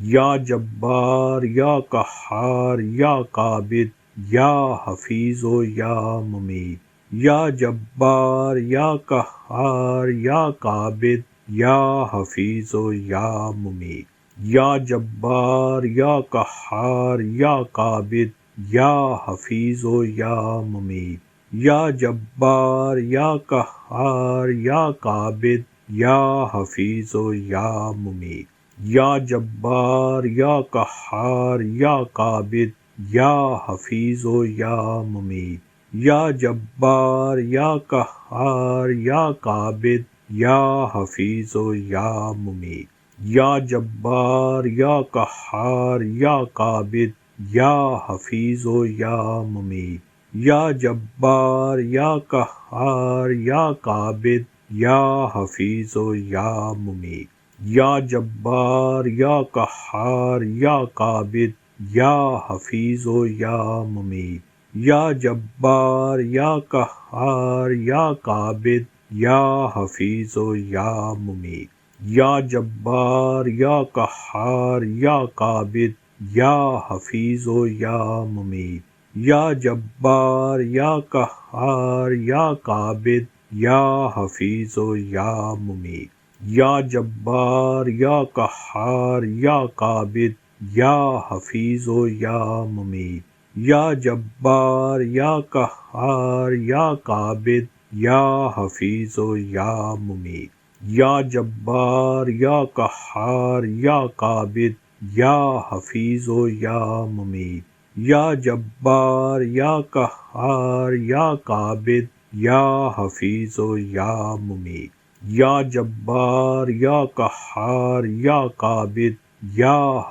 یا جبار یا قہار یا قابض یا حفیظ و یا ممیت، یا جبار یا قہار یا قابض یا حفیظ و یا ممیت، یا جبار یا قہار یا قابض یا حفیظ و یا ممیت، یا جبار یا قہار یا قابض یا حفیظ و یا ممیت، یا جبار یا قہار یا قابض یا حفیظ و یا ممیت، یا جبار یا قہار یا قابض یا حفیظ و یا ممیت، یا جبار یا قہار یا قابض یا حفیظ و یا ممیت، یا جبار یا قہار یا قابض یا حفیظ و یا ممیت، یا جبار یا قہار یا قابض یا حفیظ و یا ممیت، یا جبار یا قہار یا قابض یا حفیظ و یا ممیت، یا جبار یا قہار یا قابض یا حفیظ و یا ممیت، یا جبار یا قہار یا قابض یا حفیظ و یا ممیت، یا جبار یا قہار یا قابض یا حفیظ و یا ممیت، یا جبار یا قہار یا قابض یا حفیظ و یا ممیت، یا جبار یا قہار یا قابض یا حفیظ و یا ممیت، یا جبار یا قہار یا قابض یا حفیظ و یا ممیت، یا جبار یا قہار یا قابض یا حفیظ و یا ممیت، یا جبار یا قہار یا قابض یا حفیظ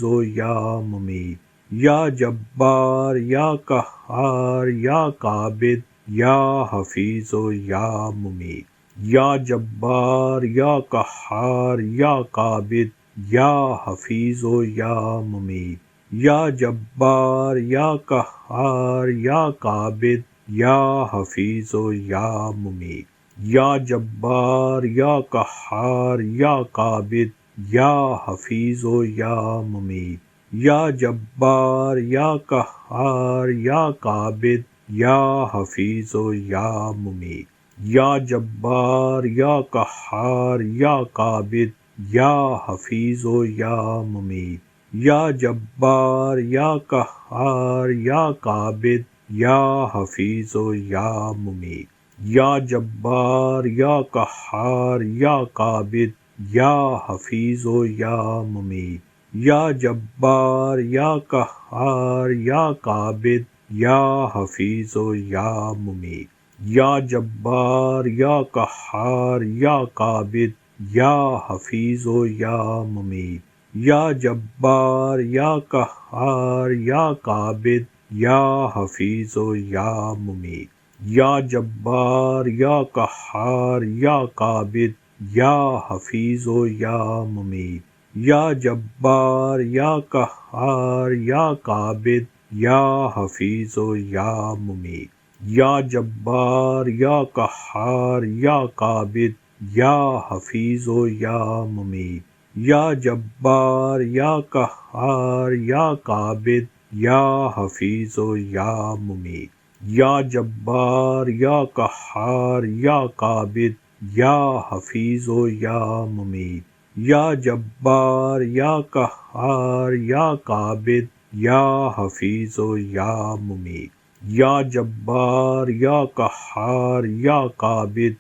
و یا ممیت، یا جبار یا قہار یا قابض یا حفیظ و یا ممیت، یا جبار یا قہار یا قابض یا حفیظ و یا ممیت، یا جبار یا قہار یا قابض یا حفیظ و یا ممیت، یا جبار یا قہار یا قابض یا حفیظ و یا ممیت، یا جبار یا قہار یا قابض یا حفیظ و یا ممیت، یا جبار یا قہار یا قابض یا حفیظ و یا ممیت، یا جبار یا قہار یا قابض یا حفیظ و یا ممیت، یا جبار یا قہار یا قابض یا حفیظ و یا ممیت، یا جبار یا قہار یا قابض یا حفیظ و یا ممیت، یا جبار یا قہار یا قابض یا حفیظ و یا ممیت، یا جبار یا قہار یا قابض یا حفیظ و یا ممیت، یا جبار یا قہار یا قابض یا حفیظ و یا ممیت، یا جبار یا قہار یا قابض یا حفیظ و یا ممیت، یا جبار یا قہار یا قابض یا حفیظ و یا ممیت، یا جبار یا قہار یا قابض یا حفیظ و یا ممیت، یا جبار یا قہار یا قابض یا حفیظ و یا ممیت، یا جبار یا قہار یا قابض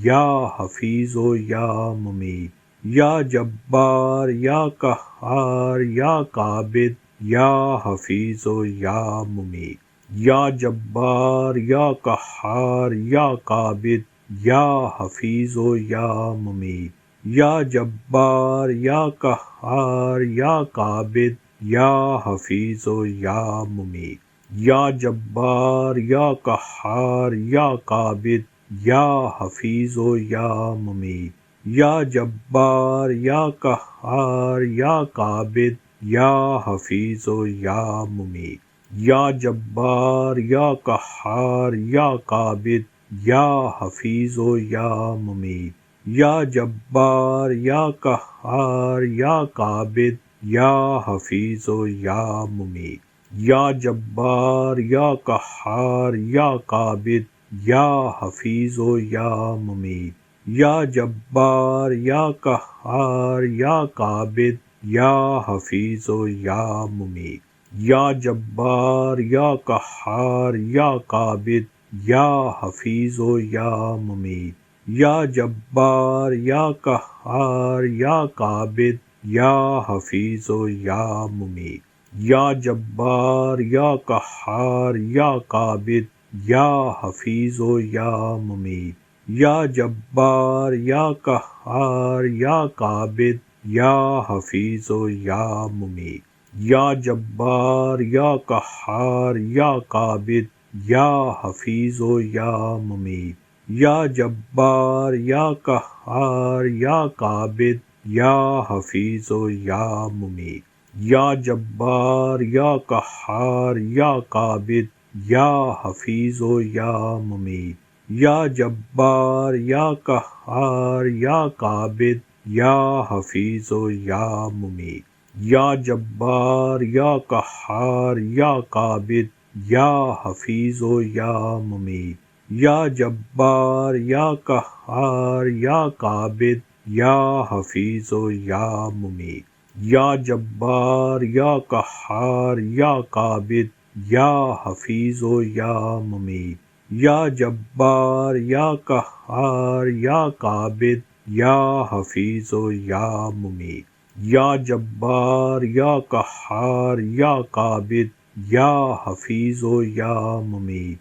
یا حفیظ و یا ممیت، یا جبار یا قہار یا قابض یا حفیظ و یا ممیت، یا جبار یا قہار یا قابض یا حفیظ و یا ممیت، یا جبار یا قہار یا قابض یا حفیظ و یا ممیت، یا جبار یا قہار یا قابض یا حفیظ و یا ممیت، یا جبار یا قہار یا قابض یا حفیظ و یا ممیت، یا جبار یا قہار یا قابض یا حفیظ و یا ممیت، یا جبار یا قہار یا قابض یا حفیظ و یا ممیت، یا جبار یا قہار یا قابض یا حفیظ و یا ممیت، یا جبار یا قہار یا قابض یا حفیظ و یا ممیت، یا جبار یا قہار یا قابض یا حفیظ و یا ممیت، یا جبار یا قہار یا قابض یا حفیظ و یا ممیت، یا جبار یا قہار یا قابض یا حفیظ و یا ممیت، یا جبار یا قہار یا قابض یا حفیظ و یا ممیت، یا جبار یا قہار یا قابض یا حفیظ و یا ممیت، یا جبار یا قہار یا قابض یا حفیظ و یا ممیت، یا جبار یا قہار یا قابض یا حفیظ و یا ممیت، یا جبار یا قہار یا قابض یا حفیظ و یا ممیت، یا جبار یا قہار یا قابض یا حفیظ و یا ممیت، یا جبار یا قہار یا قابض یا حفیظ و یا ممیت، یا جبار یا قہار یا قابض یا حفیظ و یا ممیت، یا جبار یا قہار یا قابض یا حفیظ و یا ممیت، یا جبار یا قہار یا قابض یا حفیظ و یا ممیت،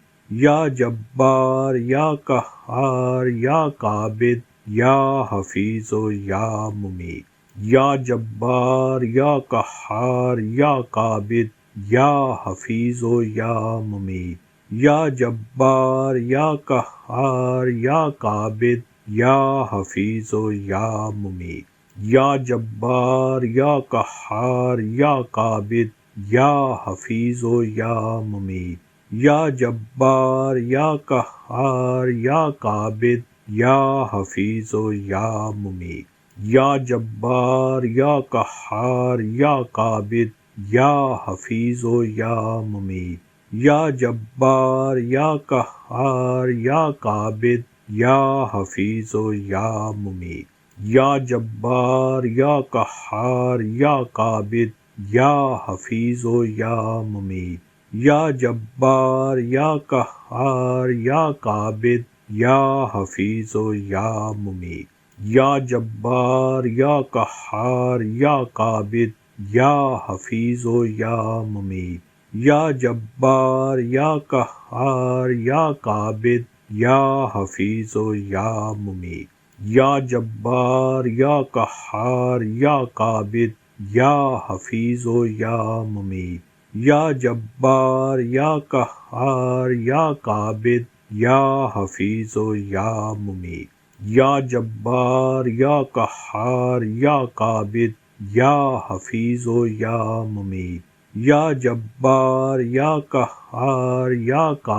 یا جبار یا قہار یا قابض یا حفیظ و یا ممیت، یا جبار یا قہار یا قابض یا حفیظ و یا ممیت، یا جبار یا قہار یا قابض یا حفیظ و یا ممیت، یا جبار یا قہار یا قابض یا حفیظ و یا ممیت، یا جبار یا قہار یا قابض یا حفیظ و یا ممیت، یا جبار یا قہار یا قابض یا حفیظ و یا ممیت، یا جبار یا قہار یا قابض یا حفیظ و یا ممیت، یا جبار یا قہار یا قابض یا حفیظ و یا ممیت، یا جبار یا قہار یا قابض یا حفیظ و یا ممیت، یا جبار یا قہار یا قابض یا حفیظ و یا ممیت، یا جبار یا قہار یا قابض یا حفیظ و یا ممیت، یا جبار یا قہار یا قابض یا حفیظ و یا ممیت، یا جبار یا قہار یا قابض یا حفیظ و یا ممیت، یا جبار یا قہار یا قابض یا حفیظ و یا ممیت، یا جبار یا قہار یا قابض یا حفیظ و یا ممیت، یا جبار یا قہار یا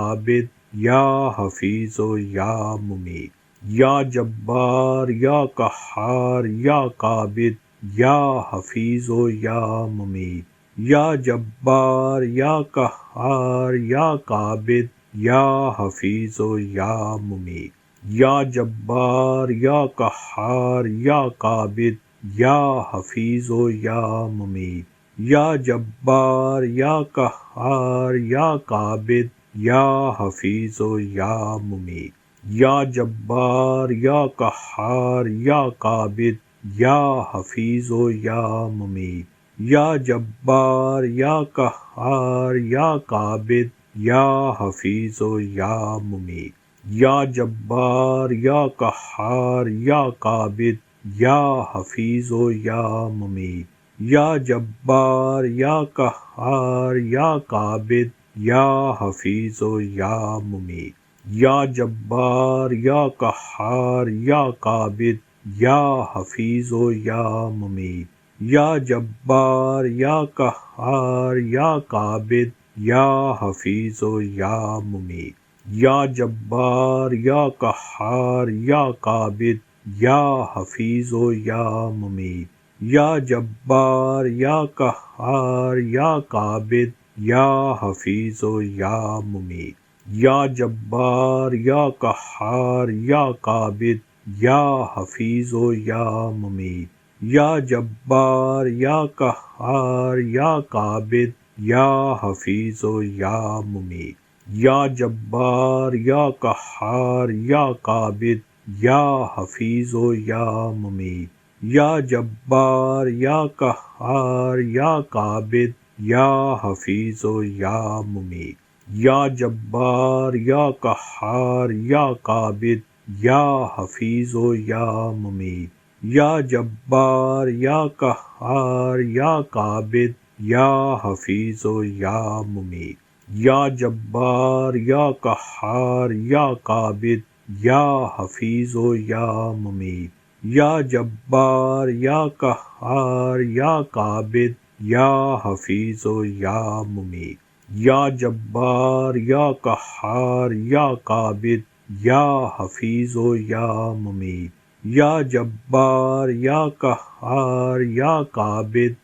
قابض یا حفیظ و یا ممیت، یا جبار یا قہار یا قابض یا حفیظ و یا ممیت، یا جبار یا قہار یا قابض یا حفیظ و یا ممیت، یا جبار یا قہار یا قابض یا حفیظ و یا ممیت، یا جبار یا قہار یا قابض یا حفیظ و یا ممیت، یا جبار یا قہار یا قابض یا حفیظ و یا ممیت، یا جبار یا قہار یا قابض یا حفیظ و یا ممیت، یا جبار یا قہار یا قابض یا حفیظ و یا ممیت، یا جبار یا قہار یا قابض یا حفیظ و یا ممیت، یا جبار یا قہار یا قابض یا حفیظ و یا ممیت، یا جبار یا قہار یا قابض یا حفیظ و یا ممیت، یا جبار یا قہار یا قابض یا حفیظ و یا ممیت، یا جبار یا قہار یا قابض یا حفیظ و یا ممیت، یا جبار یا قہار یا قابض یا حفیظ و یا ممیت، یا جبار یا قہار یا قابض یا حفیظ و یا ممیت، یا جبار یا قہار یا قابض یا حفیظ و یا ممیت، یا جبار یا قہار یا قابض یا حفیظ و یا ممیت، یا جبار یا قہار یا قابض یا حفیظ و یا ممیت، یا جبار یا قہار یا قابض یا حفیظ و یا ممیت، یا جبار یا قہار یا قابض یا حفیظ و یا ممیت، یا جبار یا قہار یا قابض یا حفیظ و یا ممیت، یا جبار یا قہار یا قابض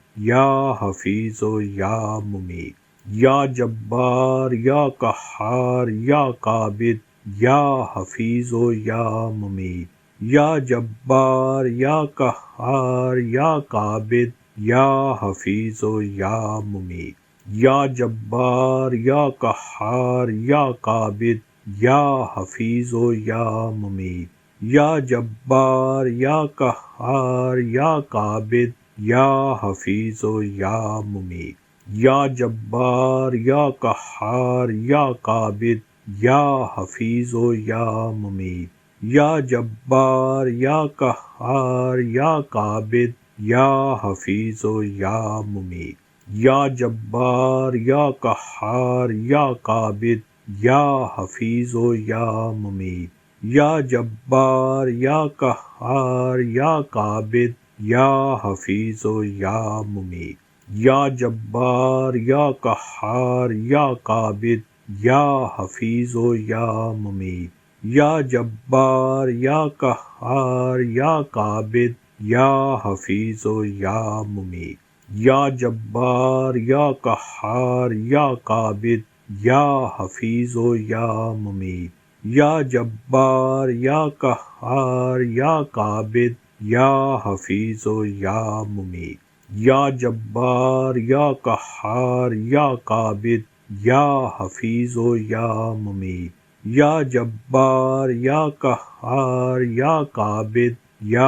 یا حفیظ و یا ممیت، یا جبار یا قہار یا قابض یا حفیظ و یا ممیت، یا جبار یا قہار یا قابض یا حفیظ و یا ممیت، یا جبار یا قہار یا قابض یا حفیظ و یا ممیت، یا جبار یا قہار یا قابض یا حفیظ و یا ممیت، یا جبار یا قہار یا قابض یا حفیظ و یا ممیت، یا جبار یا قہار یا قابض یا حفیظ و یا ممیت، یا جبار یا قہار یا قابض یا حفیظ و یا ممیت، یا جبار یا قہار یا قابض یا حفیظ و یا ممیت، یا جبار یا قہار یا قابض یا حفیظ و یا ممیت، یا جبار یا قہار یا قابض یا حفیظ و یا ممیت، یا جبار یا قہار یا قابض یا حفیظ و یا ممیت، یا جبار یا قہار یا قابض یا حفیظ و یا ممیت، یا جبار یا قہار یا قابض یا حفیظ و یا ممیت، یا جبار یا قہار یا قابض یا حفیظ و یا ممیت، یا جبار یا قہار یا قابض یا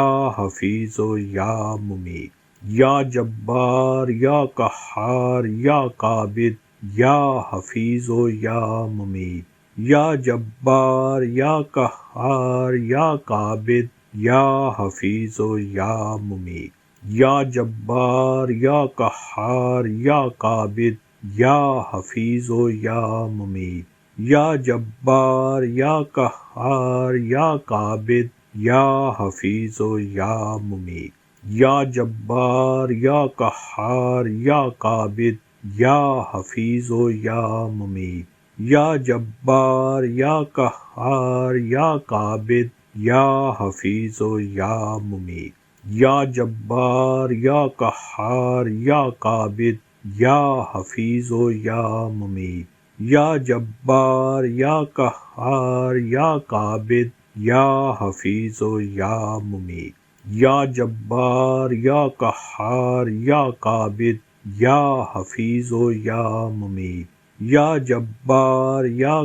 حفیظ و یا ممیت، یا جبار یا قہار یا قابض یا حفیظ و یا ممیت، یا جبار یا قہار یا قابض یا حفیظ و یا ممیت، یا جبار یا قہار یا قابض یا حفیظ و یا ممیت، یا جبار یا قہار یا قابض یا حفیظ و یا ممیت، یا جبار یا قہار یا قابض یا حفیظ و یا ممیت، یا جبار یا قہار یا قابض یا حفیظ و یا ممیت، یا جبار یا قہار یا قابض یا حفیظ و یا ممیت، یا جبار یا قہار یا قابض یا حفیظ و یا ممیت، یا جبار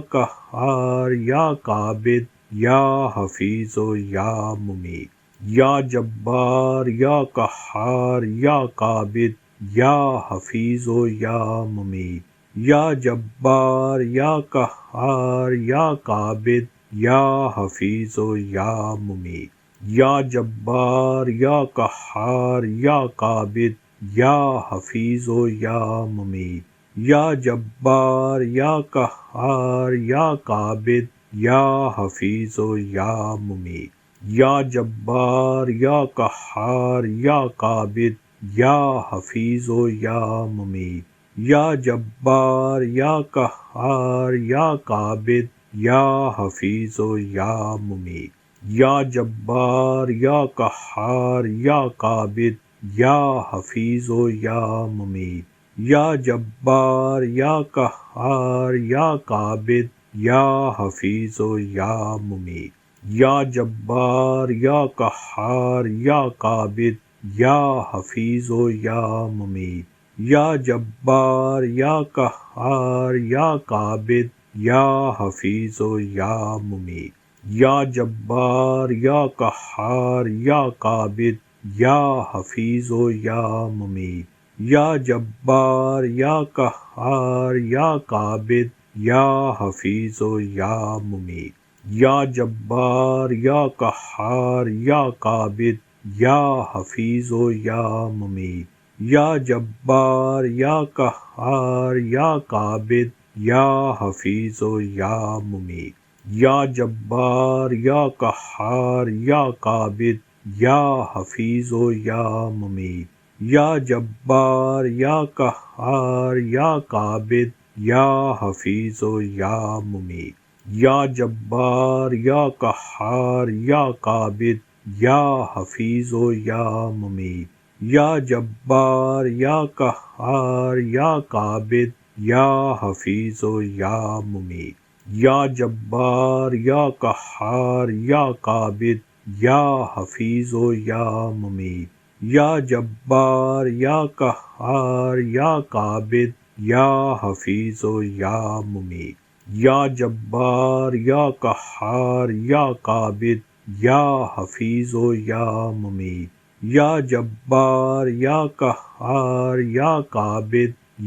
یا قہار یا قابض یا حفیظ و یا ممیت، یا جبار یا قہار یا قابض یا حفیظ و یا ممیت، یا جبار یا قہار یا قابض یا حفیظ و یا ممیت، یا جبار یا قہار یا قابض یا حفیظ و یا ممیت، یا جبار یا قہار یا قابض یا حفیظ و یا ممیت، یا جبار یا قہار یا قابض یا حفیظ و یا ممیت، یا جبار یا قہار یا قابض یا حفیظ و یا ممیت، یا جبار یا قہار یا قابض یا حفیظ و یا ممیت، یا جبار یا قہار یا قابض یا حفیظ و یا ممیت، یا جبار یا قہار یا قابض یا حفیظ و یا ممیت، یا جبار یا قہار یا قابض یا حفیظ و یا ممیت، یا جبار یا قہار یا قابض یا حفیظ و یا ممیت، یا جبار یا قہار یا قابض یا حفیظ و یا ممیت، یا جبار یا قہار یا قابض یا حفیظ و یا ممیت، یا جبار یا قہار یا قابض یا حفیظ و یا ممیت، یا جبار یا قہار یا قابض یا حفیظ و یا ممیت، یا جبار یا قہار یا قابض یا حفیظ و یا ممیت، یا جبار یا قہار یا قابض یا حفیظ و یا ممیت، یا جبار یا قہار یا قابض یا حفیظ و یا ممیت، یا جبار یا قہار یا قابض یا حفیظ و یا ممیت، یا جبار یا قہار یا قابض یا حفیظ و یا ممیت، یا جبار یا قہار یا قابض یا حفیظ و یا ممیت، یا جبار یا قہار یا قابض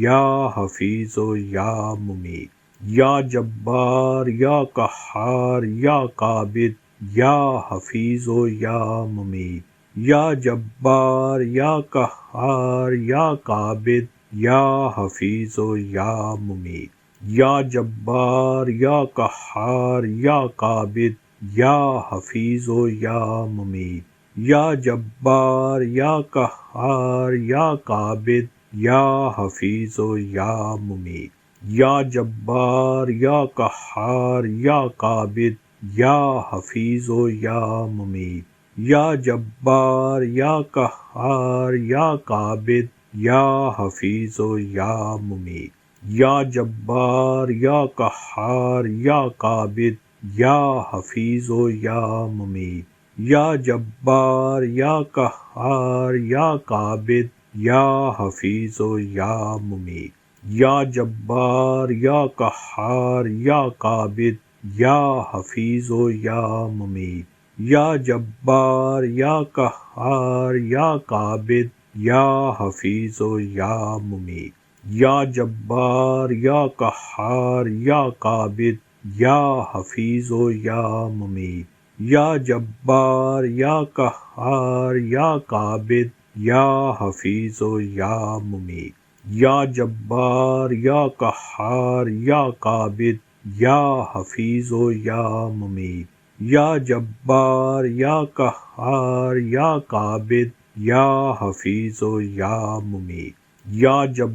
یا حفیظ و یا ممیت، یا جبار یا قہار یا قابض یا حفیظ و یا ممیت، یا جبار یا قہار یا قابض یا حفیظ و یا ممیت، یا جبار یا قہار یا قابض یا حفیظ و یا ممیت، یا جبار یا قہار یا قابض یا حفیظ و یا ممیت، یا جبار یا قہار یا قابض یا حفیظ و یا ممیت، یا جبار یا قہار یا قابض یا حفیظ و یا ممیت، یا جبار یا قہار یا قابض یا حفیظ و یا ممیت، یا جبار یا قہار یا قابض یا حفیظ و یا ممیت، یا جبار یا قہار یا قابض یا حفیظ و یا ممیت، یا جبار یا قہار یا قابض یا حفیظ و یا ممیت، یا جبار یا قہار یا قابض یا حفیظ و یا ممیت، یا جبار یا قہار یا قابض یا حفیظ و یا ممیت، یا جبار یا قہار یا قابض یا حفیظ و یا ممیت، یا جبار یا قہار یا قابض یا حفیظ و یا ممیت، یا جبار یا قہار یا قابض یا حفیظ و یا ممیت، یا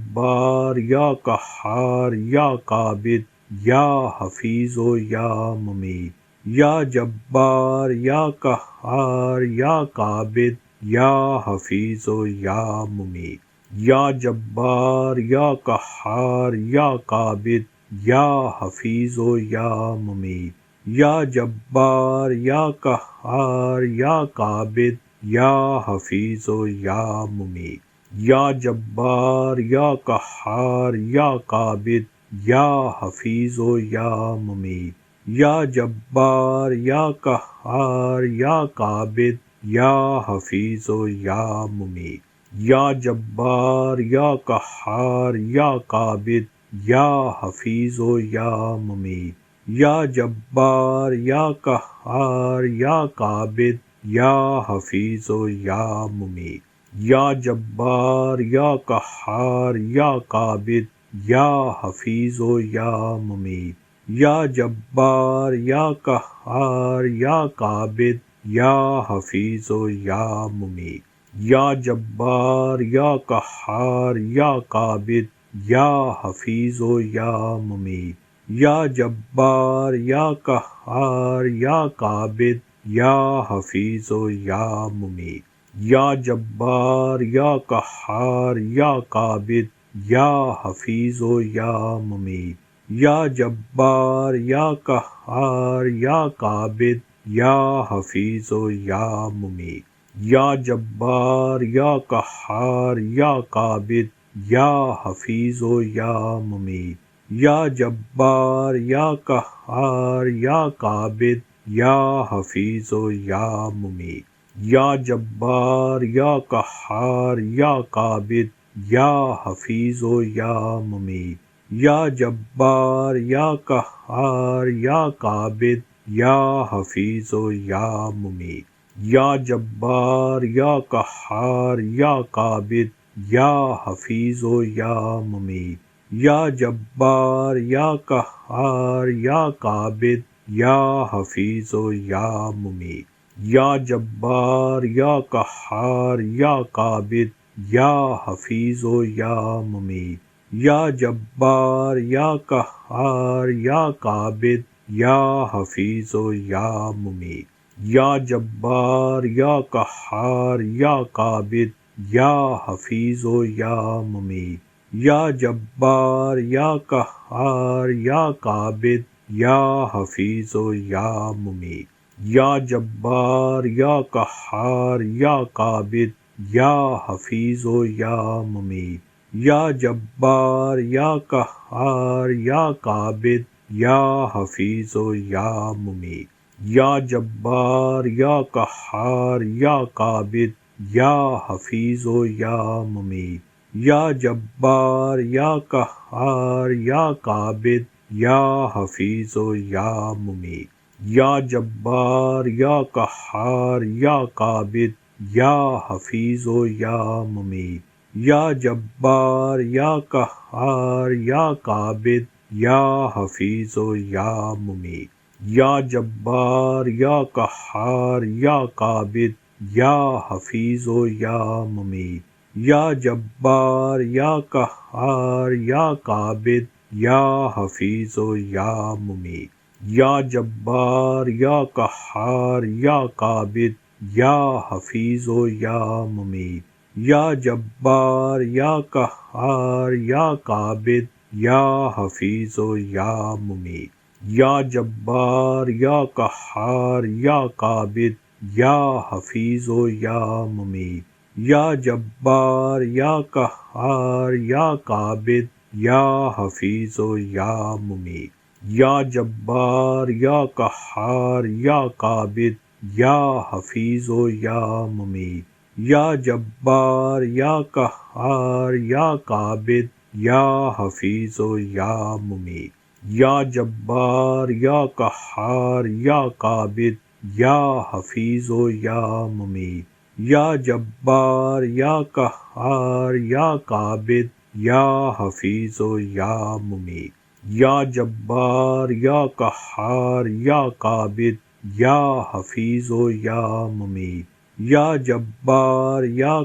جبار یا قہار یا قابض یا حفیظ و یا ممیت، یا جبار یا قہار یا قابض یا حفیظ و یا ممیت، یا جبار یا قہار یا قابض یا حفیظ و یا ممیت، یا جبار یا قہار یا قابض یا حفیظ و یا ممیت، یا جبار یا قہار یا قابض یا حفیظ و یا ممیت، یا جبار یا قہار یا قابض یا حفیظ و یا ممیت، یا جبار یا قہار یا قابض یا حفیظ و یا ممیت، یا جبار یا قہار یا قابض یا حفیظ و یا ممیت، یا جبار یا قہار یا قابض یا حفیظ و یا ممیت، یا جبار یا قہار یا قابض یا حفیظ و یا ممیت، یا جبار یا قہار یا قابض یا حفیظ و یا ممیت، یا جبار یا قہار یا قابض یا حفیظ و یا ممیت یا جبار یا قہار یا قابض یا حفیظ و یا ممیت یا جبار یا قہار یا قابض یا حفیظ و یا ممیت یا جبار یا قہار یا قابض یا حفیظ و یا ممیت یا جبار یا قہار یا قابض یا حفیظ و یا ممیت یا جبار یا قہار یا قابض یا حفیظ و یا ممیت یا جبار یا قہار یا قابض یا حفیظ و یا ممیت یا جبار یا قہار یا قابض یا حفیظ و یا ممیت یا جبار یا قہار یا قابض یا حفیظ و یا ممیت یا جبار یا قہار یا قابض یا حفیظ و یا ممیت یا جبار یا قہار یا قابض یا حفیظ و یا ممیت یا جبار یا قہار یا قابض یا حفیظ و یا ممیت یا جبار یا قہار یا قابض یا حفیظ و یا ممیت یا جبار یا قہار یا قابض یا حفیظ و یا ممیت یا جبار یا قہار یا قابض یا حفیظ و یا ممیت یا جبار یا قہار یا قابض یا حفیظ و یا ممیت یا جبار یا قہار یا قابض یا حفیظ و یا ممیت یا جبار یا قہار یا قابض یا حفیظ و یا ممیت یا جبار یا قہار یا قابض یا حفیظ و یا ممیت یا جبار یا قہار یا قابض یا حفیظ و یا ممیت یا جبار یا قہار یا قابض یا حفیظ و یا ممیت یا جبار یا قہار یا قابض یا حفیظ و یا ممیت یا جبار یا قہار یا قابض یا حفیظ و یا ممیت یا جبار یا قہار یا قابض یا حفیظ و یا ممیت یا جبار یا قہار یا قابض یا حفیظ و یا ممیت یا جبار یا قہار یا قابض یا حفیظ و یا ممیت یا جبار یا قہار یا قابض یا حفیظ و یا ممیت یا جبار یا قہار یا قابض یا حفیظ و یا ممیت یا جبار یا قہار یا قابض یا حفیظ و یا ممیت یا جبار یا قہار یا قابض یا حفیظ و یا ممیت یا جبار یا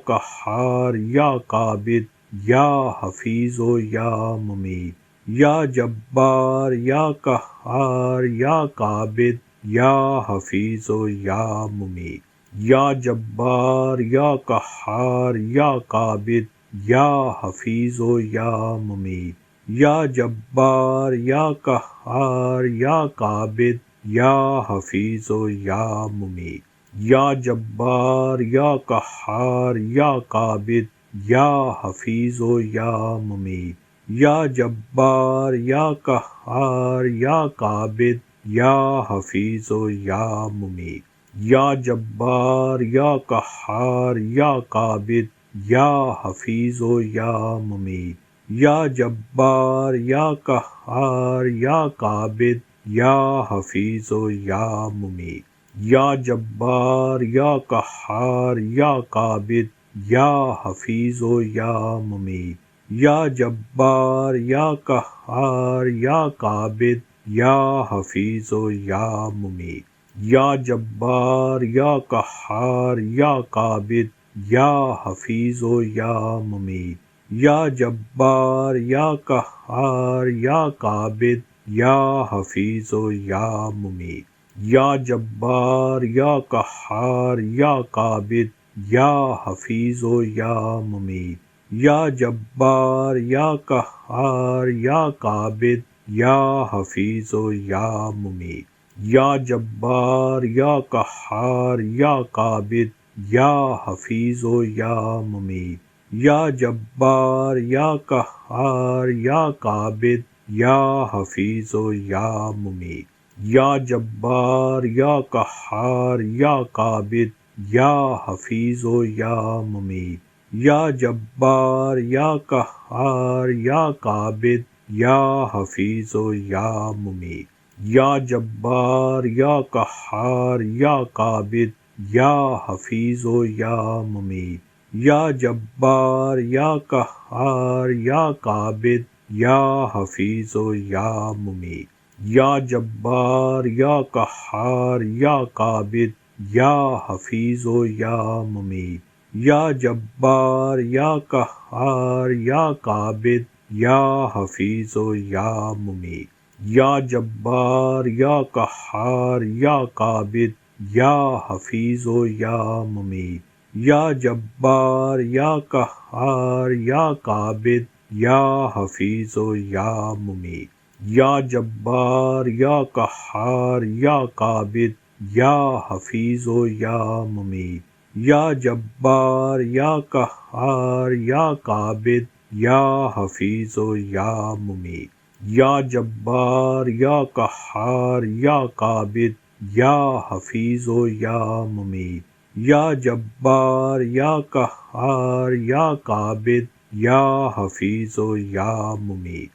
قہار یا قابض یا حفیظ و یا ممیت یا جبار یا قہار یا قابض یا حفیظ و یا ممیت یا جبار یا قہار یا قابض یا حفیظ و یا ممیت یا جبار یا قہار یا قابض یا حفیظ و یا ممیت یا جبار یا قہار یا قابض یا حفیظ و یا ممیت یا جبار یا قہار یا قابض یا حفیظ و یا ممیت یا جبار یا قہار یا قابض یا حفیظ و یا ممیت یا جبار یا قہار یا قابض یا حفیظ و یا ممیت یا جبار یا قہار یا قابض یا حفیظ و یا ممیت یا جبار یا قہار یا قابض یا حفیظ و یا ممیت یا جبار یا قہار یا قابض یا حفیظ و یا ممیت یا جبار یا قہار یا قابض یا حفیظ و یا ممیت، یا جبار یا قہار یا قابض یا حفیظ و یا ممیت، یا جبار یا قہار یا قابض یا حفیظ و یا ممیت، یا جبار یا قہار یا قابض یا حفیظ و یا ممیت، یا جبار یا قہار یا قابض یا حفیظ و یا ممیت، یا جبار یا قہار یا قابض یا حفیظ و یا ممیت، یا جبار یا قہار یا قابض یا حفیظ و یا ممیت، یا جبار یا قہار یا قابض یا حفیظ و یا ممیت، یا جبار یا قہار یا قابض یا حفیظ و یا ممیت، یا جبار یا قہار یا قابض یا حفیظ و یا ممیت، یا جبار یا قہار یا قابض یا حفیظ و یا ممیت، یا جبار یا قہار یا قابض یا حفیظ و یا ممیت، یا جبار یا قہار یا قابض یا حفیظ و یا ممیت، یا جبار یا قہار یا قابض یا حفیظ و یا ممیت، یا جبار یا قہار یا قابض یا حفیظ و یا ممیت، یا جبار یا قہار یا قابض یا حفیظ و یا ممیت، یا جبار یا قہار یا قابض یا حفیظ و یا ممیت،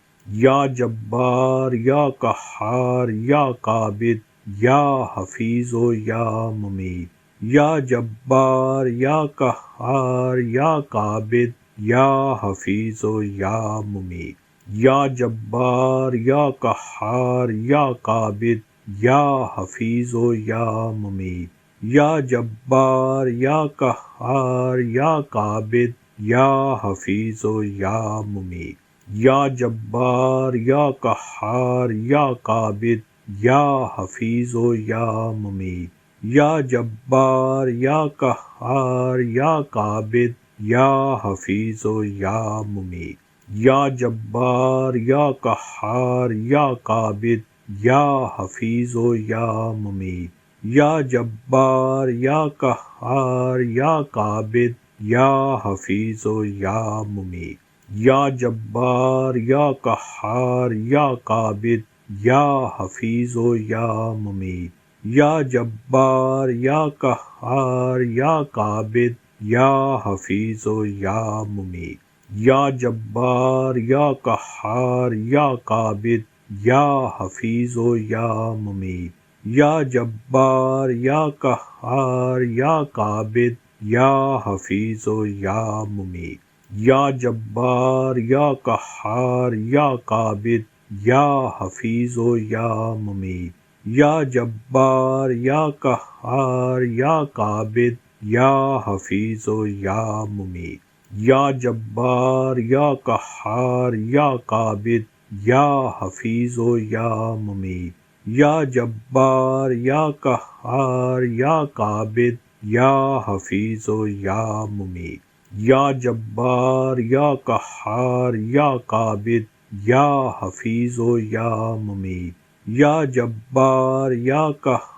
یا جبار یا قہار یا قابض یا حفیظ و یا ممیت، یا جبار یا قہار یا قابض یا حفیظ و یا ممیت، یا جبار یا قہار یا قابض یا حفیظ و یا ممیت، یا جبار یا قہار یا قابض یا حفیظ و یا ممیت، یا جبار یا قہار یا قابض یا حفیظ و یا ممیت، یا جبار یا قہار یا قابض یا حفیظ و یا ممیت، یا جبار یا قہار یا قابض یا حفیظ و یا ممیت، یا جبار یا قہار یا قابض یا حفیظ و یا ممیت، یا جبار یا قہار یا قابض یا حفیظ و یا ممیت، یا جبار یا قہار یا قابض یا حفیظ و یا ممیت، یا جبار یا قہار یا قابض یا حفیظ و یا ممیت، یا جبار یا قہار یا قابض یا حفیظ و یا ممیت، یا جبار یا قہار یا قابض یا حفیظ و یا ممیت، یا جبار یا قہار یا قابض یا حفیظ و یا ممیت، یا جبار یا قہار یا قابض یا حفیظ و یا ممیت، یا جبار یا قہار یا قابض یا حفیظ و یا ممیت، یا جبار یا قہار یا قابض یا حفیظ و یا ممیت، یا جبار یا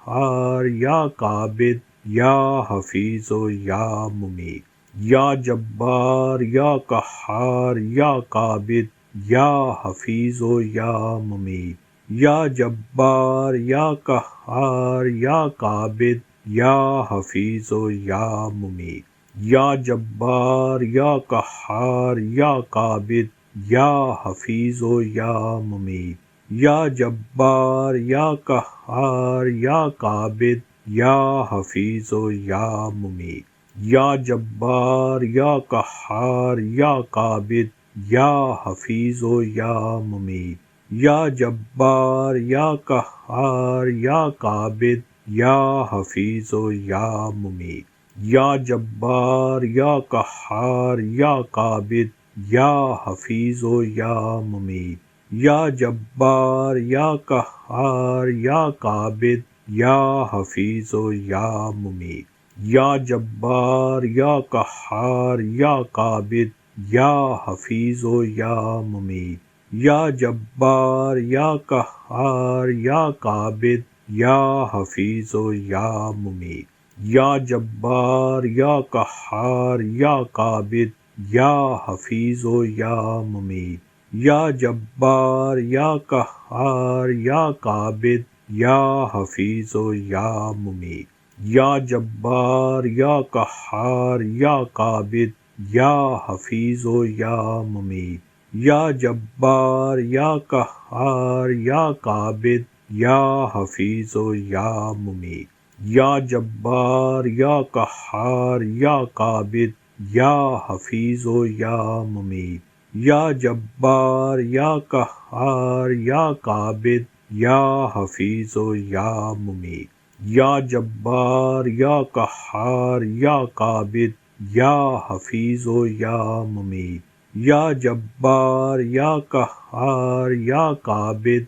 قہار یا قابض یا حفیظ و یا ممیت، یا جبار یا قہار یا قابض یا حفیظ و یا ممیت، یا جبار یا قہار یا قابض یا حفیظ و یا ممیت، یا جبار یا قہار یا قابض یا حفیظ و یا ممیت، یا جبار یا قہار یا قابض یا حفیظ و یا ممیت، یا جبار یا قہار یا قابض یا حفیظ و یا ممیت، یا جبار یا قہار یا قابض یا حفیظ و یا ممیت، یا جبار یا قہار یا قابض یا حفیظ و یا ممیت، یا جبار یا قہار یا قابض یا حفیظ و یا ممیت یا جبار یا قہار یا قابض یا حفیظ و یا ممیت یا جبار یا قہار یا قابض یا حفیظ و یا ممیت یا جبار یا قہار یا قابض یا حفیظ و یا ممیت یا جبار یا قہار یا قابض یا حفیظ و یا ممیت یا جبار یا قہار یا قابض یا حفیظ و یا ممیت یا جبار یا قہار یا قابض یا حفیظ و یا ممیت یا جبار یا قہار یا قابض یا حفیظ و یا ممیت یا جبار یا قہار یا قابض یا حفیظ و یا ممیت یا جبار یا قہار یا قابض یا حفیظ و یا ممیت یا جبار یا قہار یا قابض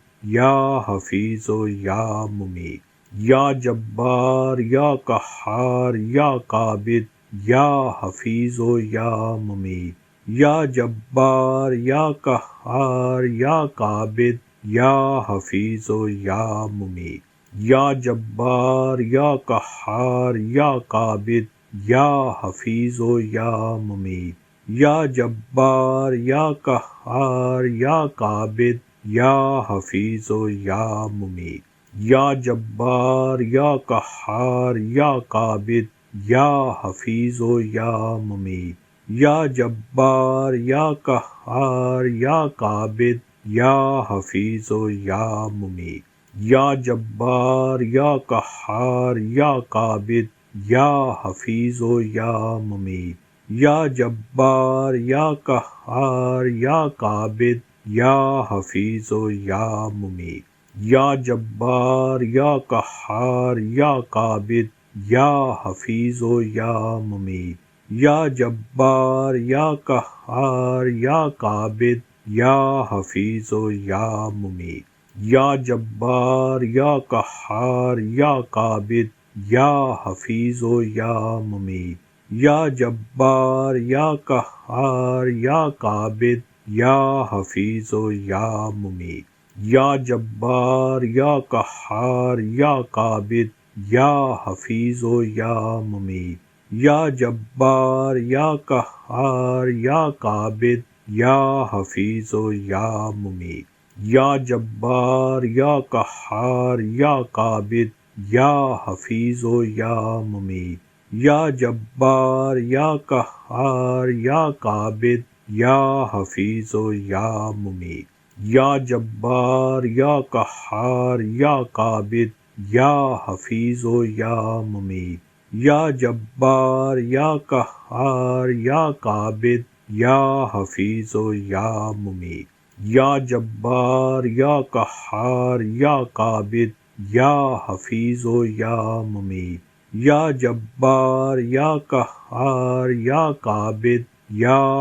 یا حفیظ و یا ممیت یا جبار یا قہار یا قابض یا حفیظ و یا ممیت یا جبار یا قہار یا قابض یا حفیظ و یا ممیت یا جبار یا قہار یا قابض یا حفیظ و یا ممیت یا جبار یا قہار یا قابض یا حفیظ و یا ممیت یا جبار یا قہار یا قابض یا حفیظ و یا ممیت یا جبار یا قہار یا قابض یا حفیظ و یا ممیت یا جبار یا قہار یا قابض یا حفیظ و یا ممیت یا جبار یا قہار یا قابض یا حفیظ و یا ممیت یا جبار یا قہار یا قابض یا حفیظ و یا ممیت یا جبار یا قہار یا قابض یا حفیظ و یا ممیت یا جبار یا قہار یا قابض یا حفیظ و یا ممیت یا جبار یا قہار یا قابض یا حفیظ و یا ممیت یا جبار یا قہار یا قابض یا حفیظ و یا ممیت یا جبار یا قہار یا قابض یا حفیظ و یا ممیت یا جبار یا قہار یا قابض یا حفیظ و یا ممیت یا جبار یا قہار یا قابض یا حفیظ و یا ممیت یا جبار یا قہار یا قابض یا حفیظ و یا ممیت یا جبار یا قہار یا قابض یا حفیظ و یا ممیت یا جبار یا قہار یا قابض یا حفیظ و یا ممیت یا جبار یا قہار یا قابض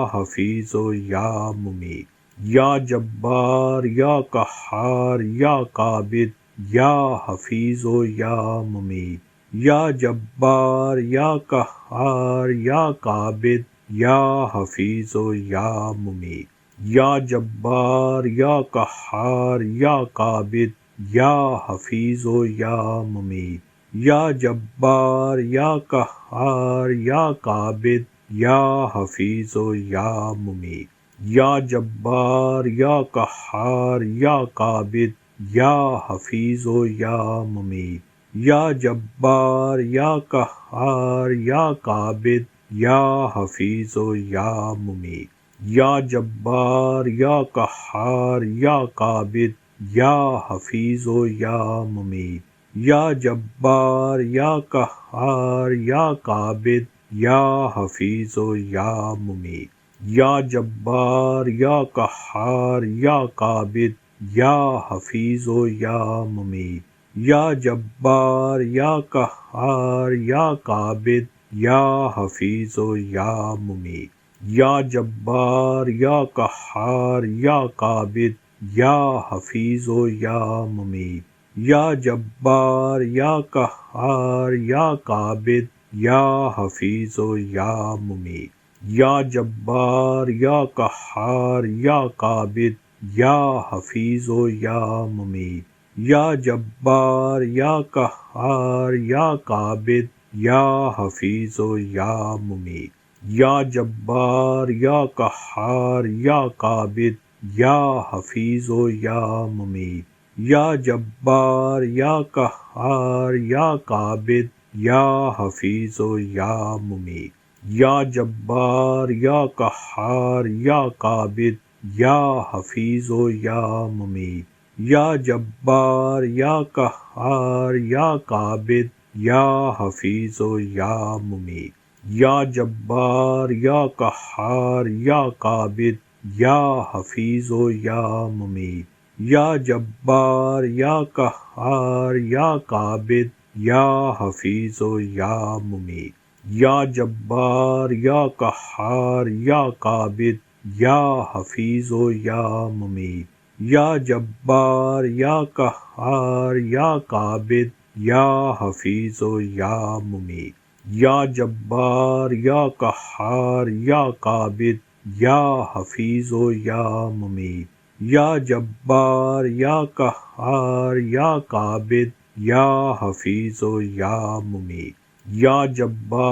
یا حفیظ و یا ممیت یا جبار یا قہار یا قابض یا حفیظ و یا ممیت یا جبار یا قہار یا قابض یا حفیظ و یا ممیت یا جبار یا قہار یا قابض یا حفیظ و یا ممیت یا جبار یا قہار یا قابض یا حفیظ و یا ممیت یا جبار یا قہار یا قابض یا حفیظ و یا ممیت یا جبار یا قہار یا قابض یا حفیظ و یا ممیت یا جبار یا قہار یا قابض یا حفیظ و یا ممیت یا جبار یا قہار یا قابض یا حفیظ و یا ممیت یا جبار یا قہار یا قابض یا حفیظ و یا ممیت یا جبار یا قہار یا قابض یا حفیظ و یا ممیت یا جبار یا قہار یا قابض یا حفیظ و یا ممیت، یا جبار یا قہار یا قابض یا حفیظ و یا ممیت، یا جبار یا قہار یا قابض یا حفیظ و یا ممیت، یا جبار یا قہار یا قابض یا حفیظ و یا ممیت، یا جبار یا قہار یا قابض یا حفیظ و یا ممیت، یا جبار یا قہار یا قابض یا حفیظ و یا ممیت، یا جبار یا قہار یا قابض یا حفیظ و یا ممیت، یا جبار یا قہار یا قابض یا حفیظ و یا ممیت، یا جبار یا قہار یا قابض یا حفیظ و یا ممیت، یا جبار یا قہار یا قابض یا حفیظ و یا ممیت، یا جبار یا قہار یا قابض یا حفیظ و یا ممیت، یا جبار یا قہار یا قابض یا حفیظ و یا ممیت، یا جبار یا قہار یا قابض یا حفیظ و یا ممیت، یا جبار یا قہار یا قابض یا حفیظ و یا ممیت، یا جبار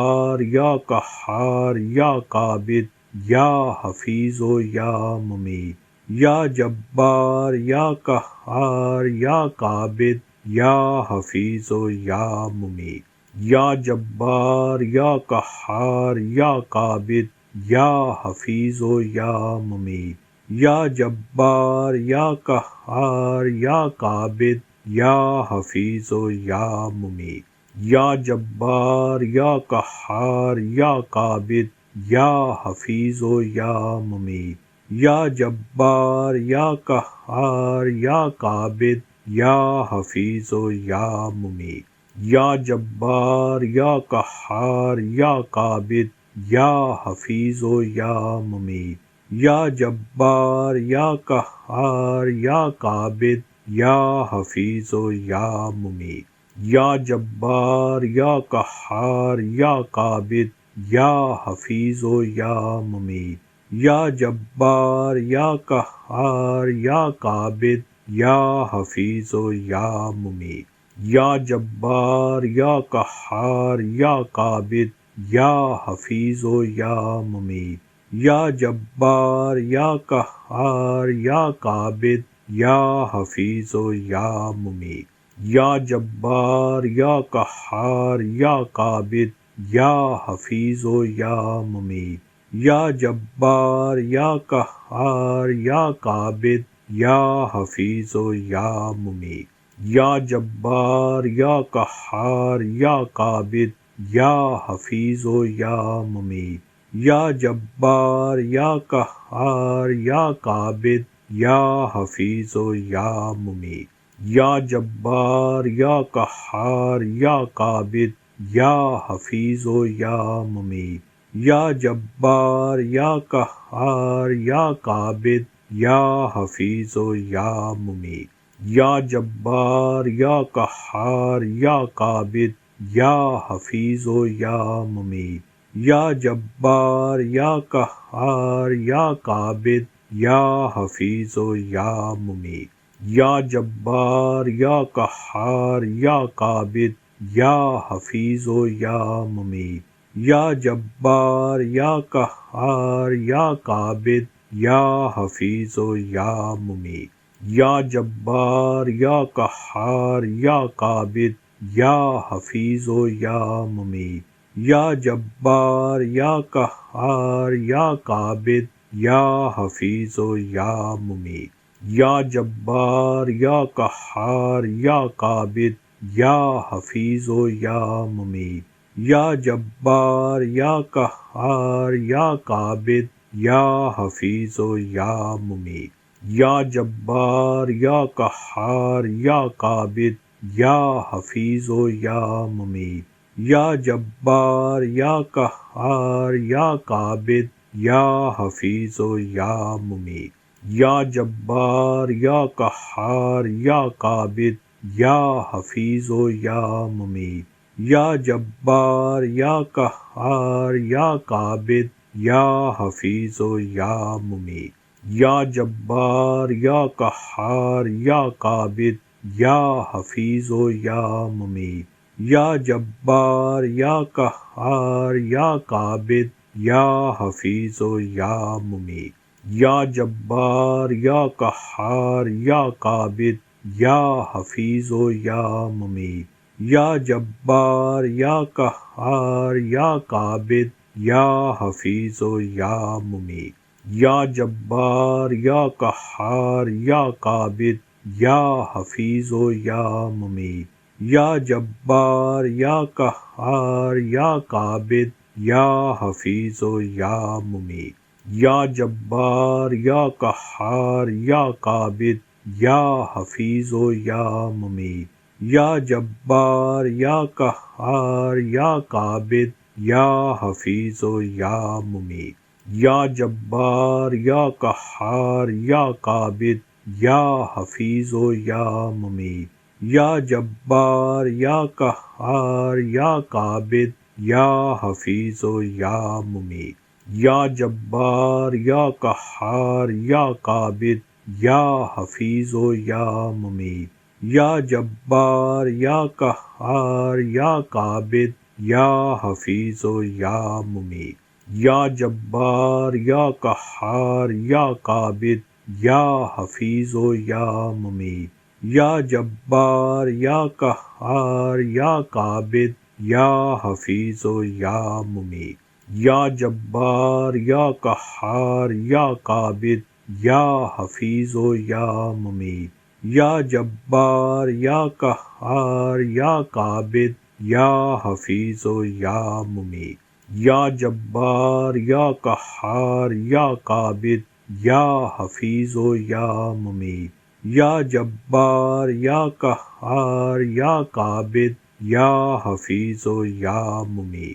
یا قہار یا قابض یا حفیظ و یا ممیت، یا جبار یا قہار یا قابض یا حفیظ و یا ممیت، یا جبار یا قہار یا قابض یا حفیظ و یا ممیت، یا جبار یا قہار یا قابض یا حفیظ و یا ممیت، یا جبار یا قہار یا قابض یا حفیظ و یا ممیت، یا جبار یا قہار یا قابض یا حفیظ و یا ممیت، یا جبار یا قہار یا قابض یا حفیظ و یا ممیت، یا جبار یا قہار یا قابض یا حفیظ و یا ممیت، یا جبار یا قہار یا قابض یا حفیظ و یا ممیت، یا جبار یا قہار یا قابض یا حفیظ و یا ممیت، یا جبار یا قہار یا قابض یا حفیظ و یا ممیت، یا جبار یا قہار یا قابض یا حفیظ و یا ممیت، یا جبار یا قہار یا قابض یا حفیظ و یا ممیت، یا جبار یا قہار یا قابض یا حفیظ و یا ممیت، یا جبار یا قہار یا قابض یا حفیظ و یا ممیت، یا جبار یا قہار یا قابض یا حفیظ و یا ممیت، یا جبار یا قہار یا قابض یا حفیظ و یا ممیت، یا جبار یا قہار یا قابض یا حفیظ و یا ممیت، یا جبار یا قہار یا قابض یا حفیظ و یا ممیت، یا جبار یا قہار یا قابض یا حفیظ و یا ممیت، یا جبار یا قہار یا قابض یا حفیظ و یا ممیت، یا جبار یا قہار یا قابض یا حفیظ و یا ممیت، یا جبار یا قہار یا قابض یا حفیظ و یا ممیت، یا جبار یا قہار یا قابض یا حفیظ و یا ممیت، یا جبار یا قہار یا قابض یا حفیظ و یا ممیت، یا جبار یا قہار یا قابض یا حفیظ و یا ممیت، یا جبار یا قہار یا قابض یا حفیظ و یا ممیت، یا جبار یا قہار یا قابض یا حفیظ و یا ممیت، یا جبار یا قہار یا قابض یا حفیظ و یا ممیت یا جبار یا قہار یا قابض یا حفیظ و یا ممیت یا جبار یا قہار یا قابض یا حفیظ و یا ممیت یا جبار یا قہار یا قابض یا حفیظ و یا ممیت یا جبار یا قہار یا قابض یا حفیظ و یا ممیت یا جبار یا قہار یا قابض یا حفیظ و یا ممیت یا جبار یا قہار یا قابض یا حفیظ و یا ممیت یا جبار یا قہار یا قابض یا حفیظ و یا ممیت یا جبار یا قہار یا قابض یا حفیظ و یا ممیت یا جبار یا قہار یا قابض یا حفیظ و یا ممیت یا جبار یا قہار یا قابض یا حفیظ و یا ممیت یا جبار یا قہار یا قابض یا حفیظ و یا ممیت یا جبار یا قہار یا قابض یا حفیظ و یا ممیت یا جبار یا قہار یا قابض یا حفیظ و یا ممیت یا جبار یا قہار یا قابض یا حفیظ و یا ممیت یا جبار یا قہار یا قابض یا حفیظ و یا ممیت یا جبار یا قہار یا قابض یا حفیظ و یا ممیت یا جبار یا قہار یا قابض یا حفیظ و یا ممیت یا جبار یا قہار یا قابض یا حفیظ و یا ممیت یا جبار یا قہار یا قابض یا حفیظ و یا ممیت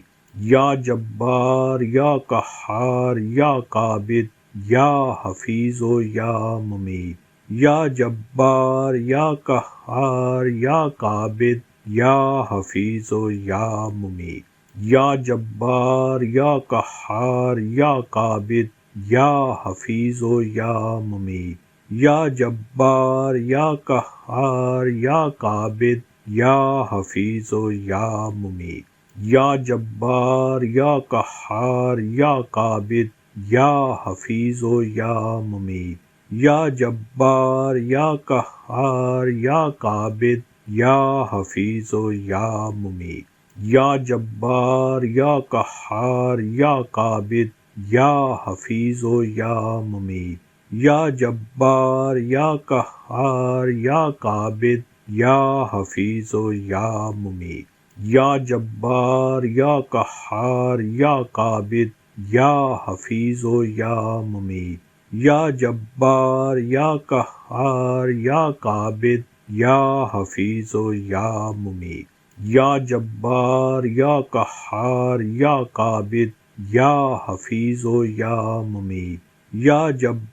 یا جبار یا قہار یا قابض یا حفیظ و یا ممیت یا جبار یا قہار یا قابض یا حفیظ و یا ممیت یا جبار یا قہار یا قابض یا حفیظ و یا ممیت یا جبار یا قہار یا قابض یا حفیظ و یا ممیت یا جبار یا قہار یا قابض یا حفیظ و یا ممیت یا جبار یا قہار یا قابض یا حفیظ و یا ممیت یا جبار یا قہار یا قابض یا حفیظ و یا ممیت یا جبار یا قہار یا قابض یا حفیظ و یا ممیت یا جبار یا قہار یا قابض یا حفیظ و یا ممیت یا جبار یا قہار یا قابض یا حفیظ و یا ممیت یا جبار یا قہار یا قابض یا حفیظ و یا ممیت یا جبار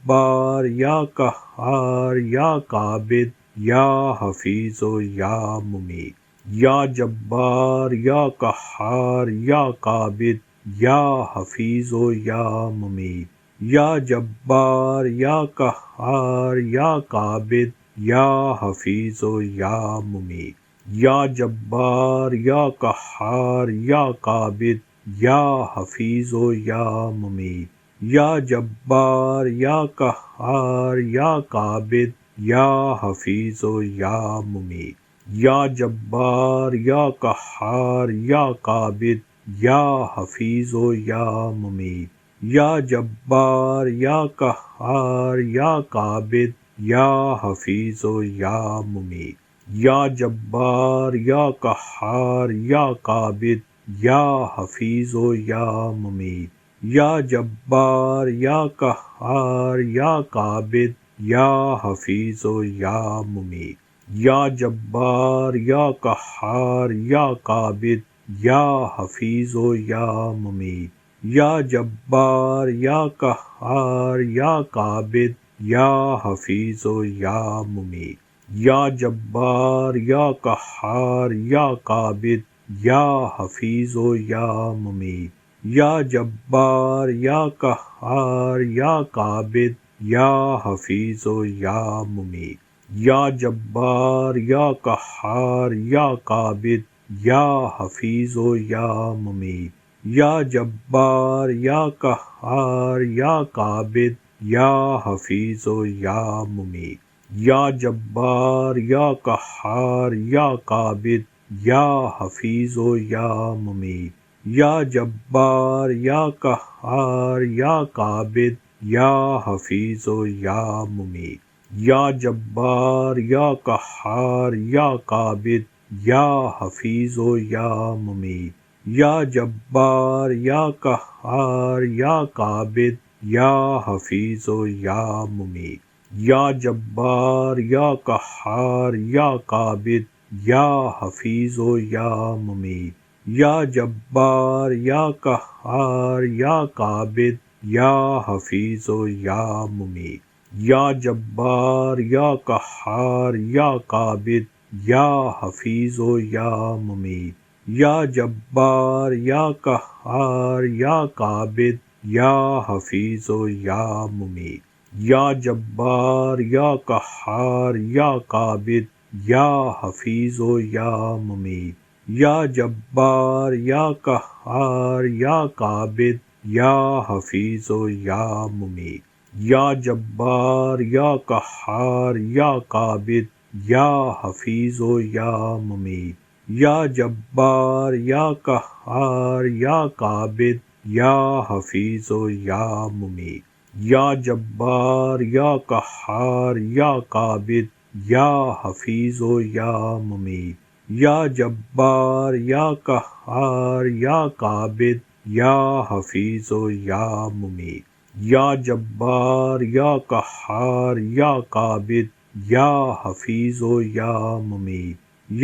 یا قہار یا قابض یا حفیظ و یا ممیت یا جبار یا قہار یا قابض یا حفیظ و یا ممیت یا جبار یا قہار یا قابض یا حفیظ و یا ممیت یا جبار یا قہار یا قابض یا حفیظ و یا ممیت یا جبار یا قہار یا قابض یا حفیظ و یا ممیت یا جبار یا قہار یا قابض یا حفیظ و یا ممیت یا جبار یا قہار یا قابض یا حفیظ و یا ممیت یا جبار یا قہار یا قابض یا حفیظ و یا ممیت یا جبار یا قہار یا قابض یا حفیظ و یا ممیت یا جبار یا قہار یا قابض یا حفیظ و یا ممیت یا جبار یا قہار یا قابض یا حفیظ و یا ممیت، یا جبار یا قہار یا قابض یا حفیظ و یا ممیت، یا جبار یا قہار یا قابض یا حفیظ و یا ممیت، یا جبار یا قہار یا قابض یا حفیظ و یا ممیت، یا جبار یا قہار یا قابض یا حفیظ و یا ممیت، یا جبار یا قہار یا قابض یا حفیظ و یا ممیت، یا جبار یا قہار یا قابض یا حفیظ و یا ممیت، یا جبار یا قہار یا قابض یا حفیظ و یا ممیت، یا جبار یا قہار یا قابض یا حفیظ و یا ممیت، یا جبار یا قہار یا قابض یا حفیظ و یا ممیت، یا جبار یا قہار یا قابض یا حفیظ و یا ممیت، یا جبار یا قہار یا قابض یا حفیظ و یا ممیت، یا جبار یا قہار یا قابض یا حفیظ و یا ممیت، یا جبار یا قہار یا قابض یا حفیظ و یا ممیت، یا جبار یا قہار یا قابض یا حفیظ و یا ممیت، یا جبار یا قہار یا قابض یا حفیظ و یا ممیت، یا جبار یا قہار یا قابض یا حفیظ و یا ممیت، یا جبار یا قہار یا قابض یا حفیظ و یا ممیت، یا جبار یا قہار یا قابض یا حفیظ و یا ممیت، یا جبار یا قہار یا قابض یا حفیظ و یا ممیت، یا جبار یا قہار یا قابض یا حفیظ و یا ممیت،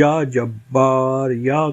یا جبار یا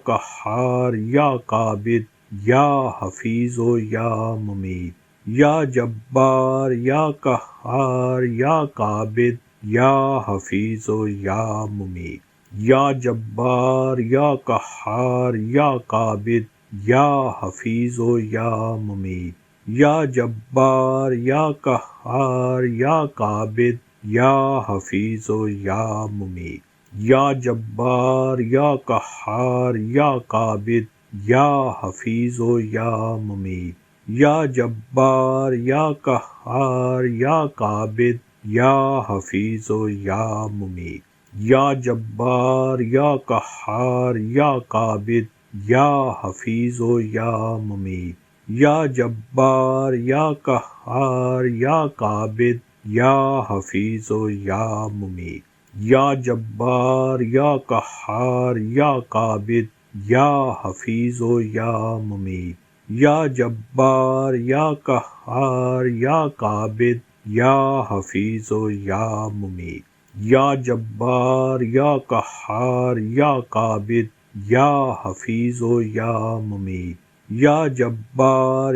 قہار یا قابض یا حفیظ و یا ممیت، یا جبار یا قہار یا قابض یا حفیظ و یا ممیت، یا جبار یا قہار یا قابض یا حفیظ و یا ممیت، یا جبار یا قہار یا قابض یا حفیظ و یا ممیت، یا جبار یا قہار یا قابض یا حفیظ و یا ممیت، یا جبار یا قہار یا قابض یا حفیظ و یا ممیت، یا جبار یا قہار یا قابض یا حفیظ و یا ممیت، یا جبار یا قہار یا قابض یا حفیظ و یا ممیت، یا جبار یا قہار یا قابض یا حفیظ و یا ممیت، یا جبار یا قہار یا قابض یا حفیظ و یا ممیت، یا جبار یا قہار یا قابض یا حفیظ و یا ممیت، یا جبار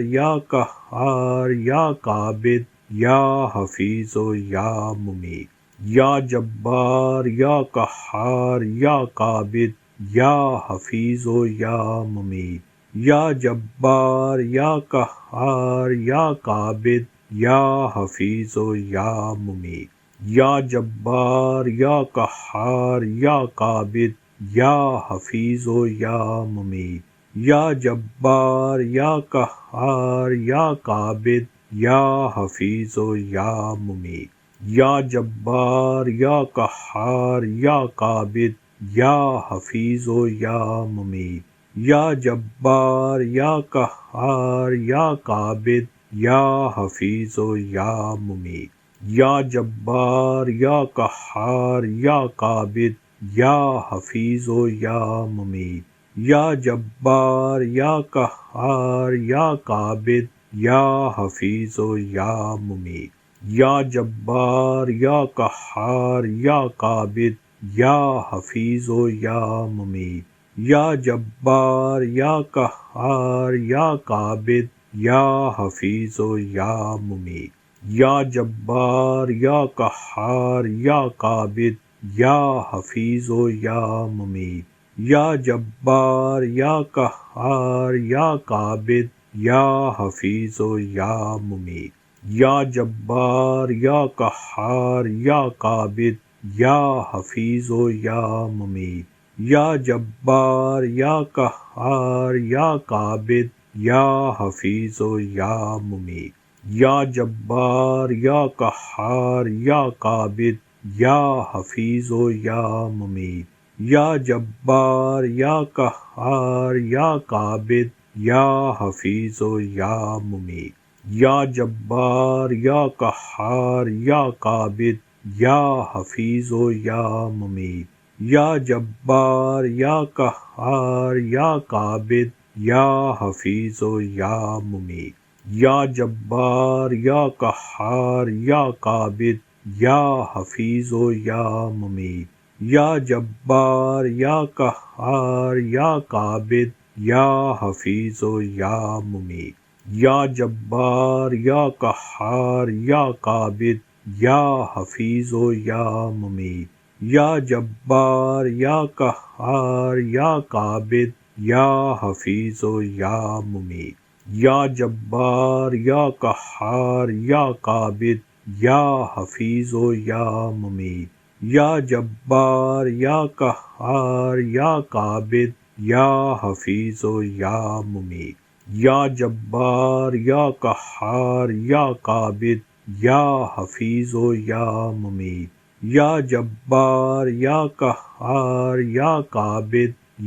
یا قہار یا قابض یا حفیظ و یا ممیت، یا جبار یا قہار یا قابض یا حفیظ و یا ممیت، یا جبار یا قہار یا قابض یا حفیظ و یا ممیت، یا جبار یا قہار یا قابض یا حفیظ و یا ممیت، یا جبار یا قہار یا قابض یا حفیظ و یا ممیت، یا جبار یا قہار یا قابض یا حفیظ و یا ممیت، یا جبار یا قہار یا قابض یا حفیظ و یا ممیت، یا جبار یا قہار یا قابض یا حفیظ و یا ممیت، یا جبار یا قہار یا قابض یا حفیظ و یا ممیت، یا جبار یا قہار یا قابض یا حفیظ و یا ممیت، یا جبار یا قہار یا قابض یا حفیظ و یا ممیت، یا جبار یا قہار یا قابض یا حفیظ و یا ممیت، یا جبار یا قہار یا قابض یا حفیظ و یا ممیت، یا جبار یا قہار یا قابض یا حفیظ و یا ممیت، یا جبار یا قہار یا قابض یا حفیظ و یا ممیت، یا جبار یا قہار یا قابض یا حفیظ و یا ممیت، یا جبار یا قہار یا قابض یا حفیظ و یا ممیت، یا جبار یا قہار یا قابض یا حفیظ و یا ممیت، یا جبار یا قہار یا قابض یا حفیظ و یا ممیت، یا جبار یا قہار یا قابض یا حفیظ و یا ممیت، یا جبار یا قہار یا قابض یا حفیظ و یا ممیت، یا جبار یا قہار یا قابض یا حفیظ و یا ممیت، یا جبار یا قہار یا قابض یا حفیظ و یا ممیت، یا جبار یا قہار یا قابض یا حفیظ و یا ممیت، یا جبار یا قہار یا قابض یا حفیظ و یا ممیت، یا جبار یا قہار یا قابض یا حفیظ و یا ممیت، یا جبار یا قہار یا قابض یا حفیظ و یا ممیت، یا جبار یا قہار یا قابض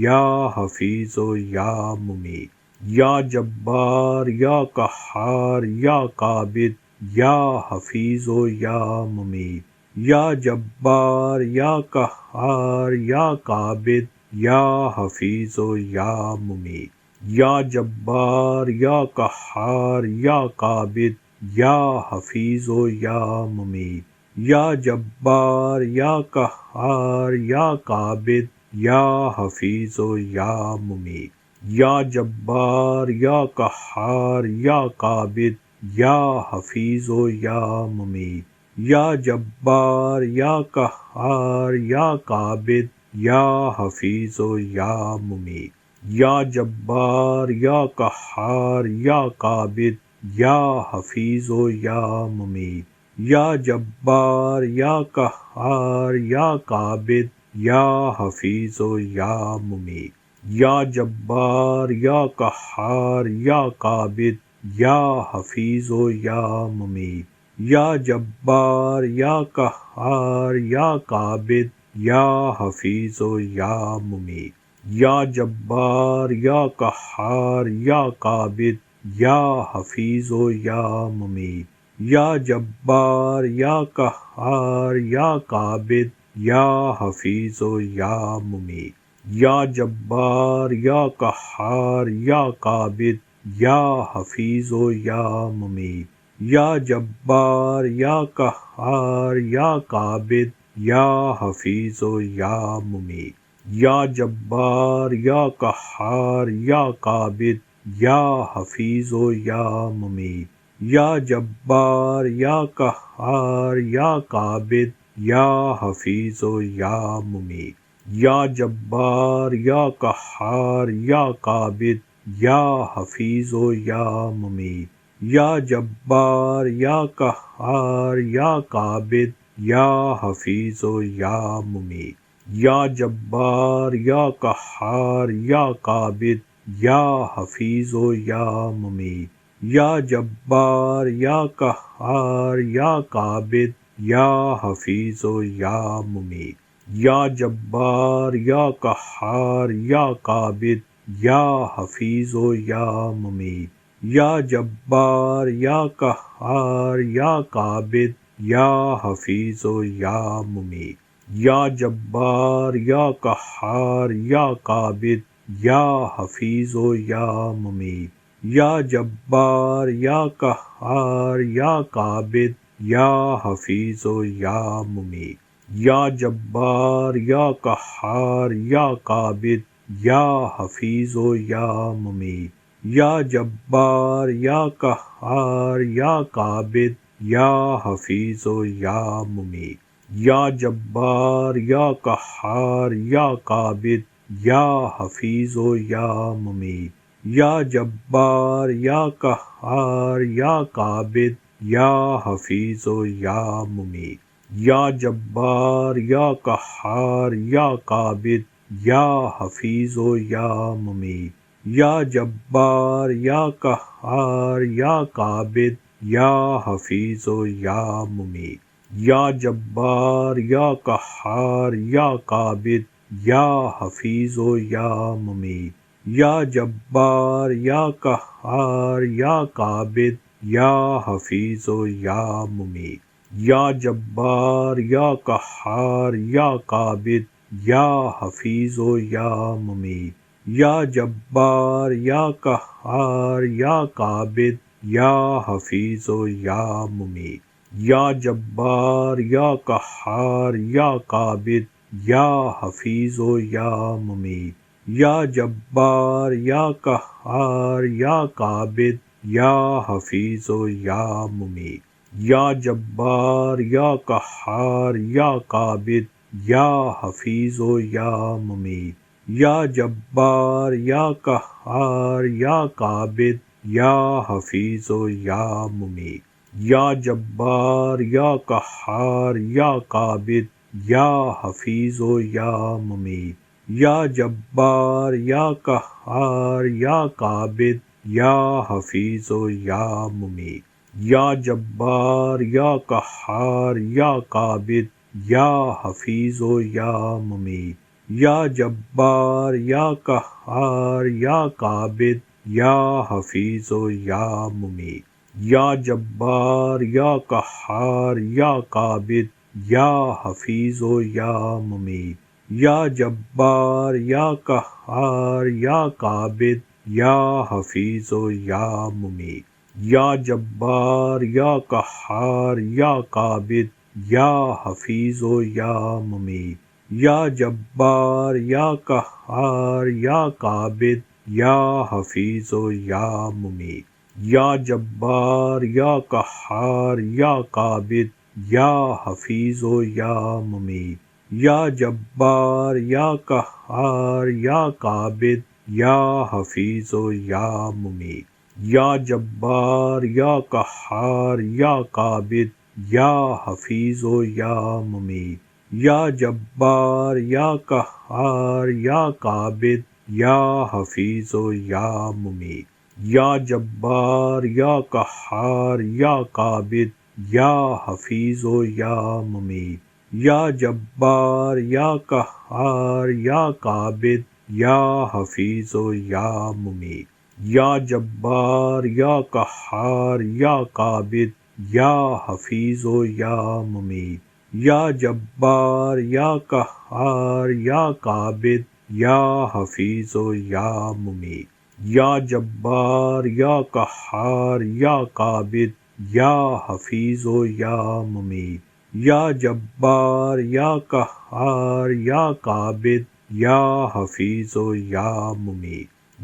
یا حفیظ و یا ممیت، یا جبار یا قہار یا قابض یا حفیظ و یا ممیت، یا جبار یا قہار یا قابض یا حفیظ و یا ممیت، یا جبار یا قہار یا قابض یا حفیظ و یا ممیت، یا جبار یا قہار یا قابض یا حفیظ و یا ممیت، یا جبار یا قہار یا قابض یا حفیظ و یا ممیت، یا جبار یا قہار یا قابض یا حفیظ و یا ممیت، یا جبار یا قہار یا قابض یا حفیظ و یا ممیت، یا جبار یا قہار یا قابض یا حفیظ و یا ممیت، یا جبار یا قہار یا قابض یا حفیظ و یا ممیت، یا جبار یا قہار یا قابض یا حفیظ و یا ممیت، یا جبار یا قہار یا قابض یا حفیظ و یا ممیت، یا جبار یا قہار یا قابض یا حفیظ و یا ممیت، یا جبار یا قہار یا قابض یا حفیظ و یا ممیت، یا جبار یا قہار یا قابض یا حفیظ و یا ممیت، یا جبار یا قہار یا قابض یا حفیظ و یا ممیت، یا جبار یا قہار یا قابض یا حفیظ و یا ممیت، یا جبار یا قہار یا قابض یا حفیظ و یا ممیت، یا جبار یا قہار یا قابض یا حفیظ و یا ممیت، یا جبار یا قہار یا قابض یا حفیظ و یا ممیت، یا جبار یا قہار یا قابض یا حفیظ و یا ممیت، یا جبار یا قہار یا قابض یا حفیظ و یا ممیت، یا جبار یا قہار یا قابض یا حفیظ و یا ممیت، یا جبار یا قہار یا قابض یا حفیظ و یا ممیت، یا جبار یا قہار یا قابض یا حفیظ و یا ممیت، یا جبار یا قہار یا قابض یا حفیظ و یا ممیت، یا جبار یا قہار یا قابض یا حفیظ و یا ممیت، یا جبار یا قہار یا قابض یا حفیظ و یا ممیت، یا جبار یا قہار یا قابض یا حفیظ و یا ممیت، یا جبار یا قہار یا قابض یا حفیظ و یا ممیت، یا جبار یا قہار یا قابض یا حفیظ و یا ممیت، یا جبار یا قہار یا قابض یا حفیظ و یا ممیت، یا جبار یا قہار یا قابض یا حفیظ و یا ممیت، یا جبار یا قہار یا قابض یا حفیظ و یا ممیت، یا جبار یا قہار یا قابض یا حفیظ و یا ممیت، یا جبار یا قہار یا قابض یا حفیظ و یا ممیت، یا جبار یا قہار یا قابض یا حفیظ و یا ممیت، یا جبار یا قہار یا قابض یا حفیظ و یا ممیت، یا جبار یا قہار یا قابض یا حفیظ و یا ممیت، یا جبار یا قہار یا قابض یا حفیظ و یا ممیت، یا جبار یا قہار یا قابض یا حفیظ و یا ممیت، یا جبار یا قہار یا قابض یا حفیظ و یا ممیت، یا جبار یا قہار یا قابض یا حفیظ و یا ممیت، یا جبار یا قہار یا قابض یا حفیظ و یا ممیت، یا جبار یا قہار یا قابض یا حفیظ و یا ممیت، یا جبار یا قہار یا قابض یا حفیظ و یا ممیت، یا جبار یا قہار یا قابض یا حفیظ و یا ممیت، یا جبار یا قہار یا قابض یا حفیظ و یا ممیت، یا جبار یا قہار یا قابض یا حفیظ و یا ممیت، یا جبار یا قہار یا قابض یا حفیظ و یا ممیت، یا جبار یا قہار یا قابض یا حفیظ و یا ممیت، یا جبار یا قہار یا قابض یا حفیظ و یا ممیت، یا جبار یا قہار یا قابض یا حفیظ و یا ممیت، یا جبار یا قہار یا قابض یا حفیظ و یا ممیت، یا جبار یا قہار یا قابض یا حفیظ و یا ممیت، یا جبار یا قہار یا قابض یا حفیظ و یا ممیت،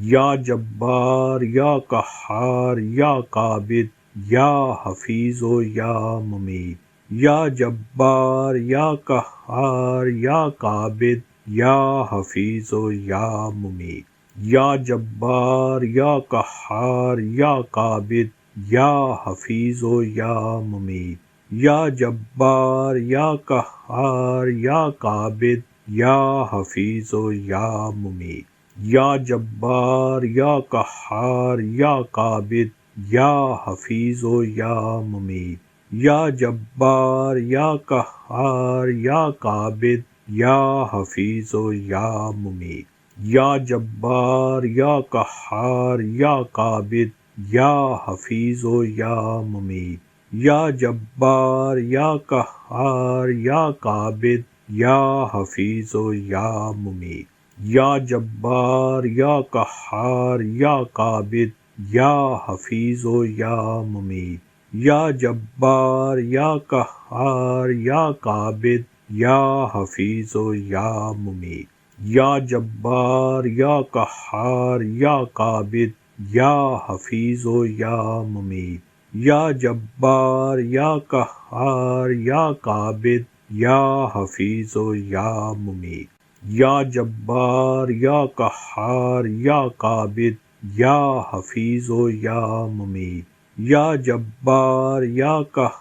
یا جبار یا قہار یا قابض یا حفیظ و یا ممیت، یا جبار یا قہار یا قابض یا حفیظ و یا ممیت، یا جبار یا قہار یا قابض یا حفیظ و یا ممیت، یا جبار یا قہار یا قابض یا حفیظ و یا ممیت، یا جبار یا قہار یا قابض یا حفیظ و یا ممیت، یا جبار یا قہار یا قابض یا حفیظ و یا ممیت، یا جبار یا قہار یا قابض یا حفیظ و یا ممیت، یا جبار یا قہار یا قابض یا حفیظ و یا ممیت، یا جبار یا قہار یا قابض یا حفیظ و یا ممیت، یا جبار یا قہار یا قابض یا حفیظ و یا ممیت، یا جبار یا قہار یا قابض یا حفیظ و یا ممیت یا جبار یا قہار یا قابض یا حفیظ و یا ممیت یا جبار یا قہار یا قابض یا حفیظ و یا ممیت یا جبار یا قہار